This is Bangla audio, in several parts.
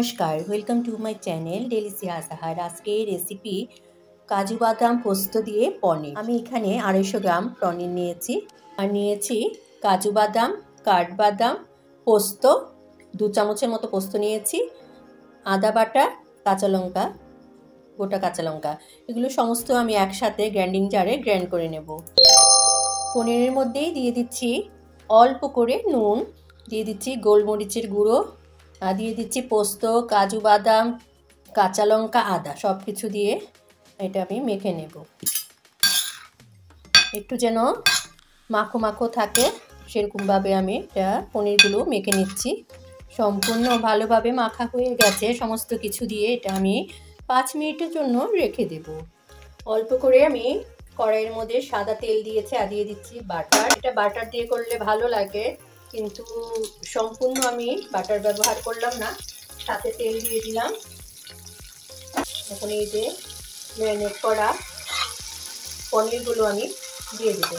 নমস্কার, ওয়েলকাম টু মাই চ্যানেল ডেলিসিয়া আসাহার। আজকে রেসিপি কাজু বাদাম পোস্ত দিয়ে পনির। আমি এখানে 250 গ্রাম পনির নিয়েছি আর নিয়েছি কাজু বাদাম, কাঠবাদাম, পোস্ত 2 চামচের মতো পোস্ত নিয়েছি, আদা বাটা, কাঁচা লঙ্কা, গোটা কাঁচা লঙ্কা। এগুলো সমস্ত আমি একসাথে গ্রাইন্ডিং জারে গ্রাইন্ড করে নেব। পনিরের মধ্যেই দিয়ে দিচ্ছি অল্প করে নুন, দিয়ে দিচ্ছি গোলমরিচের গুঁড়ো, দিয়ে দিচ্ছি পোস্ত, কাজু বাদাম, কাঁচা লঙ্কা, আদা সব কিছু দিয়ে এটা আমি মেখে নেব। একটু যেন মাখো মাখো থাকে সেরকমভাবে আমি এটা পনিরগুলো মেখে নিচ্ছি। সম্পূর্ণ ভালোভাবে মাখা হয়ে গেছে সমস্ত কিছু দিয়ে। এটা আমি 5 মিনিটের জন্য রেখে দেব। অল্প করে আমি কড়াইয়ের মধ্যে সাদা তেল দিয়েছি আর দিয়ে দিচ্ছি বাটার। এটা বাটার দিয়ে করলে ভালো লাগে, কিন্তু সম্পূর্ণ আমি বাটার ব্যবহার করলাম না, সাথে তেল দিয়ে দিলাম। এখন এই যে ম্যারিনেট করা পনিরগুলো আমি দিয়ে দেব।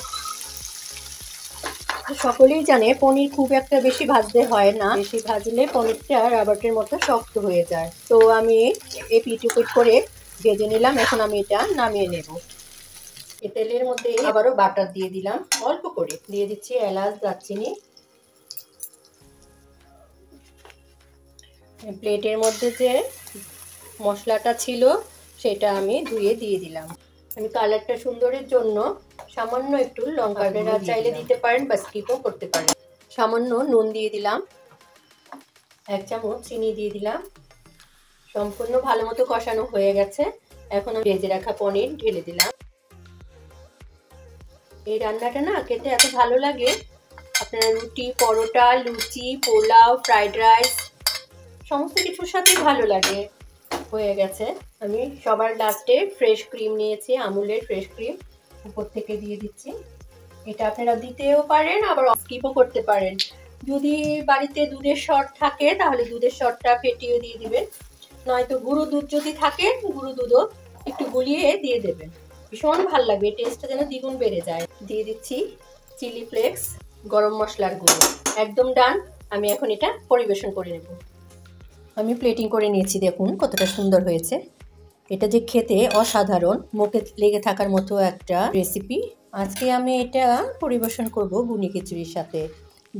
সকলেই জানে পনির খুব একটা বেশি ভাজতে হয় না, বেশি ভাজলে পনিরটা রাবারের মতো শক্ত হয়ে যায়। তো আমি এপিট ওপিট করে ভেজে নিলাম। এখন আমি এটা নামিয়ে নেব। এই তেলের মধ্যে আবারও বাটার দিয়ে দিলাম, অল্প করে দিয়ে দিচ্ছি এলাচ, দারচিনি। প্লেটের মধ্যে যে মশলাটা ছিল সেটা আমি ধুয়ে দিয়ে দিলাম। আমি কালারটা সুন্দরের জন্য সামান্য একটু লঙ্কার গুঁড়ো চাইলে দিতে পারেন বা স্কিপও করতে পারেন। সামান্য নুন দিয়ে দিলাম, 1 চামচ চিনি দিয়ে দিলাম। সম্পূর্ণ ভালো মতো কষানো হয়ে গেছে। এখন আমি ভেজে রাখা পনির ঢেলে দিলাম। এই রান্নাটা না খেতে এত ভালো লাগে, আপনারা রুটি, পরোটা, লুচি, পোলাও, ফ্রাইড রাইস সমস্ত কিছুর সাথেই ভালো লাগে। হয়ে গেছে। আমি সবার লাস্টে ফ্রেশ ক্রিম নিয়েছি, আমুলের ফ্রেশ ক্রিম উপর থেকে দিয়ে দিচ্ছি। এটা আপনারা দিতেও পারেন, আবার স্কিপও করতে পারেন। যদি বাড়িতে দুধের শর্ট থাকে তাহলে দুধের শর্টটা ফেটিয়ে দিয়ে দিবেন, নয়তো গুঁড়ো দুধ যদি থাকে গুঁড়ো দুধও একটু গুলিয়ে দিয়ে দেবেন। ভীষণ ভালো লাগবে, টেস্টটা যেন দ্বিগুণ বেড়ে যায়। দিয়ে দিচ্ছি চিলি ফ্লেক্স, গরম মশলার গুঁড়ো। একদম ডান। আমি এখন এটা পরিবেশন করে নেব। আমি প্লেটিং করে নিয়েছি, দেখুন কতটা সুন্দর হয়েছে। এটা যে খেতে অসাধারণ, মুখে লেগে থাকার মতো একটা রেসিপি। আজকে আমি এটা পরিবেশন করব বুনি খিচুড়ির সাথে,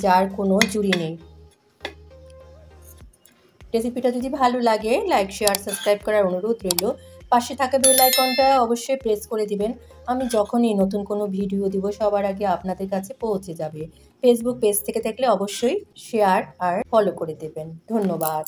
যার কোনো জুড়ি নেই। রেসিপিটা যদি ভালো লাগে লাইক, শেয়ার, সাবস্ক্রাইব করার অনুরোধ রইল। পাশে থাকা বেল আইকনটা অবশ্যই প্রেস করে দিবেন। আমি যখনই নতুন কোনো ভিডিও দিব সবার আগে আপনাদের কাছে পৌঁছে যাবে। ফেসবুক পেজ থেকে থাকলে অবশ্যই শেয়ার আর ফলো করে দেবেন। ধন্যবাদ।